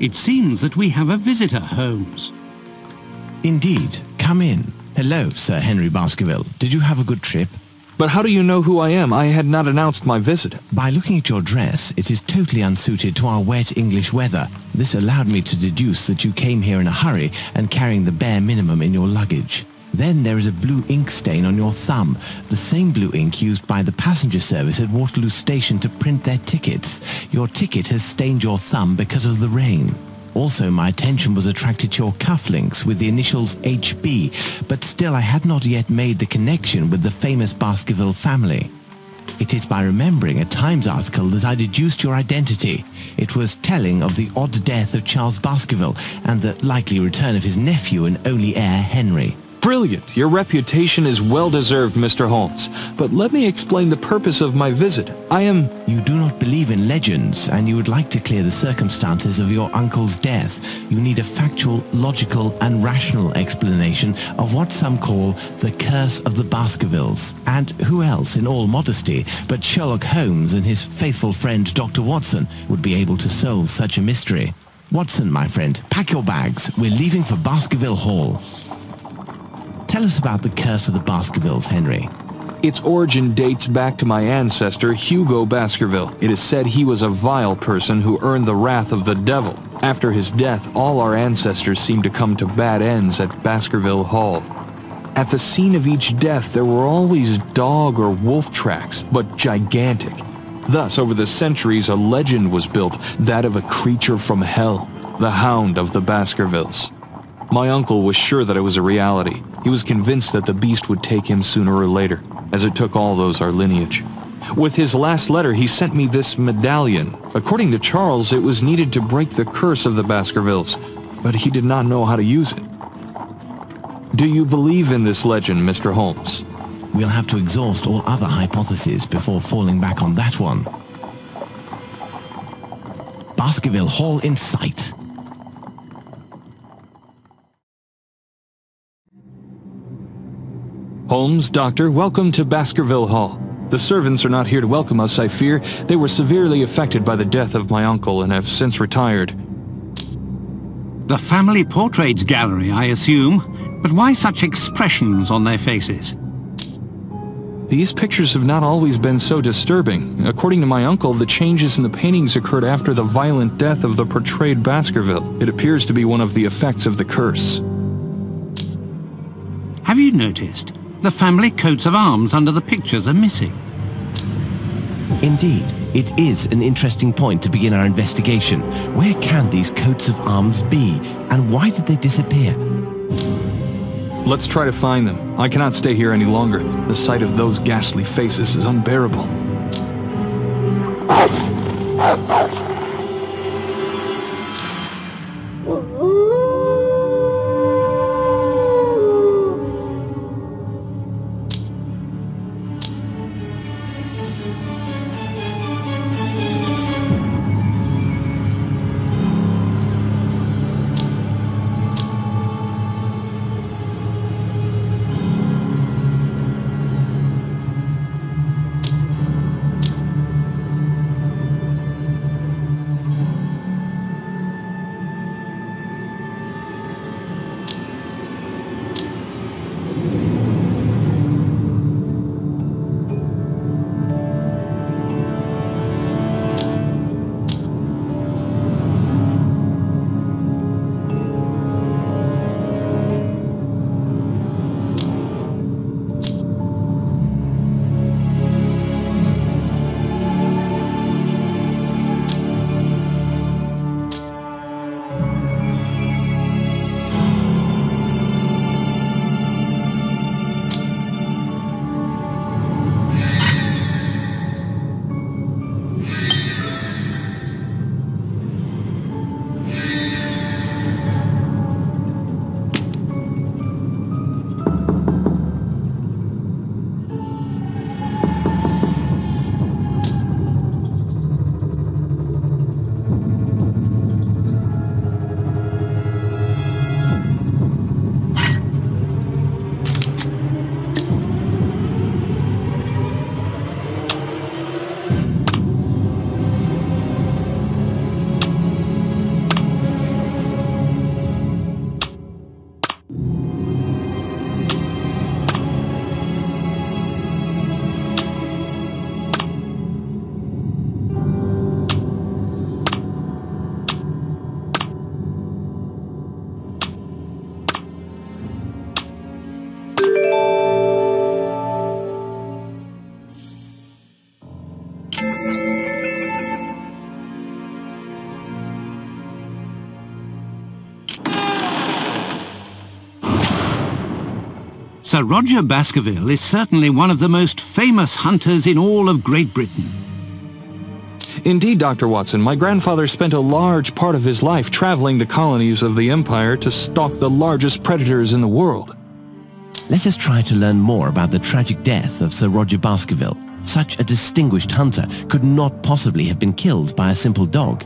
It seems that we have a visitor, Holmes. Indeed. Come in. Hello, Sir Henry Baskerville. Did you have a good trip? But how do you know who I am? I had not announced my visit. By looking at your dress, it is totally unsuited to our wet English weather. This allowed me to deduce that you came here in a hurry and carrying the bare minimum in your luggage. Then there is a blue ink stain on your thumb, the same blue ink used by the passenger service at Waterloo Station to print their tickets. Your ticket has stained your thumb because of the rain. Also, my attention was attracted to your cufflinks with the initials HB, but still I had not yet made the connection with the famous Baskerville family. It is by remembering a Times article that I deduced your identity. It was telling of the odd death of Charles Baskerville and the likely return of his nephew and only heir, Henry. Brilliant! Your reputation is well-deserved, Mr. Holmes. But let me explain the purpose of my visit. You do not believe in legends, and you would like to clear the circumstances of your uncle's death. You need a factual, logical, and rational explanation of what some call the curse of the Baskervilles. And who else, in all modesty, but Sherlock Holmes and his faithful friend Dr. Watson would be able to solve such a mystery? Watson, my friend, pack your bags. We're leaving for Baskerville Hall. Tell us about the curse of the Baskervilles, Henry. Its origin dates back to my ancestor, Hugo Baskerville. It is said he was a vile person who earned the wrath of the devil. After his death, all our ancestors seemed to come to bad ends at Baskerville Hall. At the scene of each death, there were always dog or wolf tracks, but gigantic. Thus, over the centuries, a legend was built, that of a creature from hell, the Hound of the Baskervilles. My uncle was sure that it was a reality. He was convinced that the beast would take him sooner or later, as it took all those our lineage. With his last letter, he sent me this medallion. According to Charles, it was needed to break the curse of the Baskervilles, but he did not know how to use it. Do you believe in this legend, Mr. Holmes? We'll have to exhaust all other hypotheses before falling back on that one. Baskerville Hall in sight. Holmes, Doctor, welcome to Baskerville Hall. The servants are not here to welcome us, I fear. They were severely affected by the death of my uncle and have since retired. The family portraits gallery, I assume. But why such expressions on their faces? These pictures have not always been so disturbing. According to my uncle, the changes in the paintings occurred after the violent death of the portrayed Baskerville. It appears to be one of the effects of the curse. Have you noticed? The family coats of arms under the pictures are missing. Indeed, it is an interesting point to begin our investigation. Where can these coats of arms be, and why did they disappear? Let's try to find them. I cannot stay here any longer. The sight of those ghastly faces is unbearable. Sir Rodger Baskerville is certainly one of the most famous hunters in all of Great Britain. Indeed, Dr. Watson, my grandfather spent a large part of his life traveling the colonies of the Empire to stalk the largest predators in the world. Let us try to learn more about the tragic death of Sir Rodger Baskerville. Such a distinguished hunter could not possibly have been killed by a simple dog.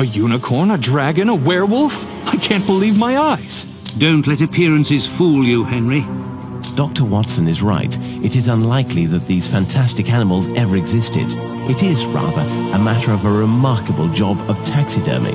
A unicorn, a dragon, a werewolf? I can't believe my eyes. Don't let appearances fool you, Henry. Dr. Watson is right. It is unlikely that these fantastic animals ever existed. It is, rather, a matter of a remarkable job of taxidermy.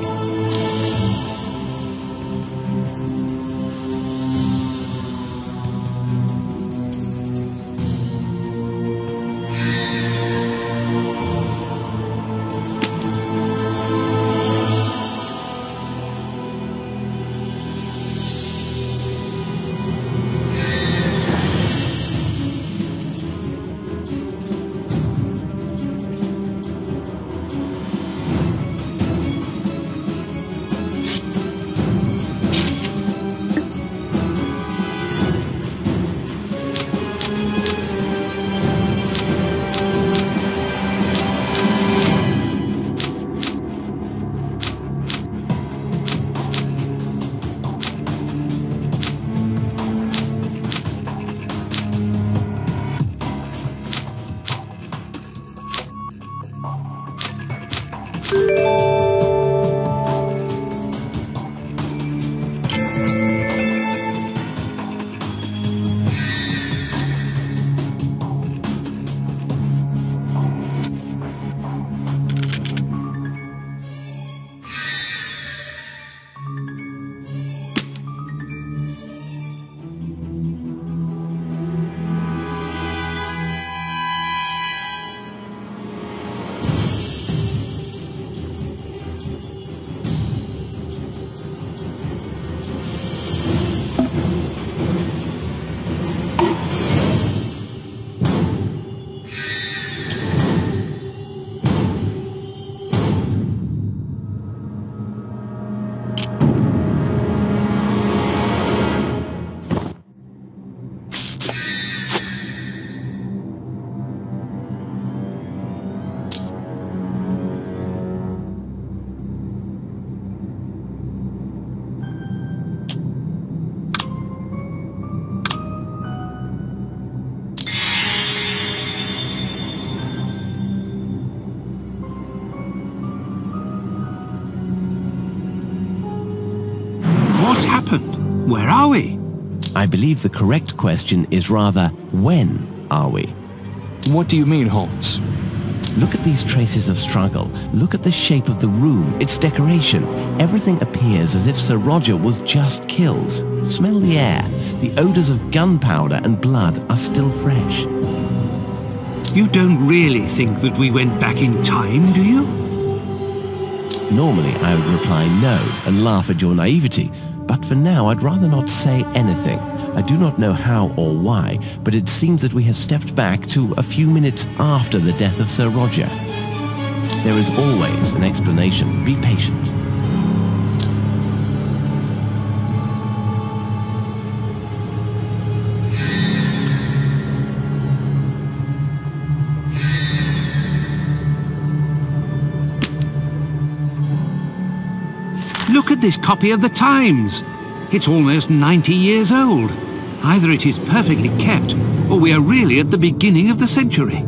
happened? Where are we? I believe the correct question is rather, when are we? What do you mean, Holmes? Look at these traces of struggle. Look at the shape of the room, its decoration. Everything appears as if Sir Rodger was just killed. Smell the air. The odors of gunpowder and blood are still fresh. You don't really think that we went back in time, do you? Normally I would reply no and laugh at your naivety, but for now I'd rather not say anything. I do not know how or why, but it seems that we have stepped back to a few minutes after the death of Sir Rodger. There is always an explanation. Be patient. Look at this copy of the Times. It's almost 90 years old. Either it is perfectly kept, or we are really at the beginning of the century.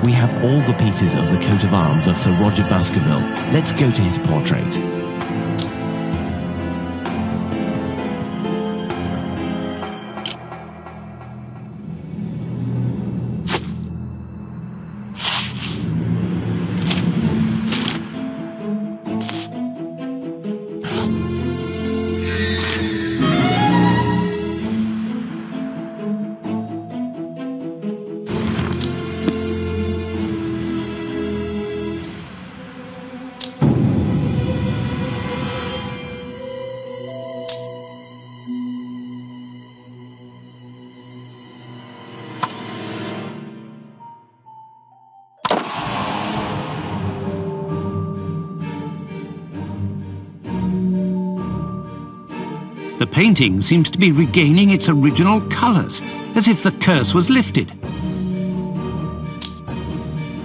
We have all the pieces of the coat of arms of Sir Rodger Baskerville. Let's go to his portrait. The painting seems to be regaining its original colours, as if the curse was lifted.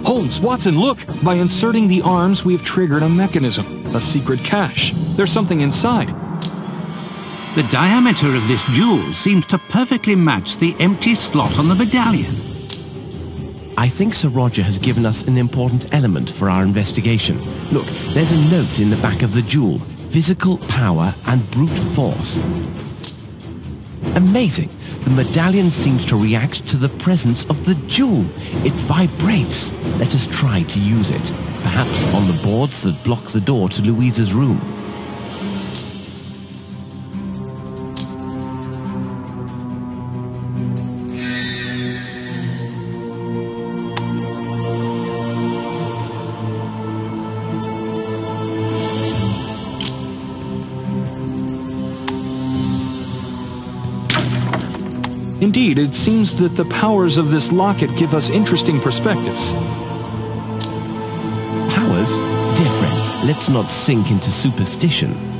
Holmes, Watson, look! By inserting the arms, we've triggered a mechanism, a secret cache. There's something inside. The diameter of this jewel seems to perfectly match the empty slot on the medallion. I think Sir Rodger has given us an important element for our investigation. Look, there's a note in the back of the jewel. Physical power and brute force. Amazing! The medallion seems to react to the presence of the jewel. It vibrates. Let us try to use it. Perhaps on the boards that block the door to Louisa's room. Indeed, it seems that the powers of this locket give us interesting perspectives. Powers? Dear friend, let's not sink into superstition.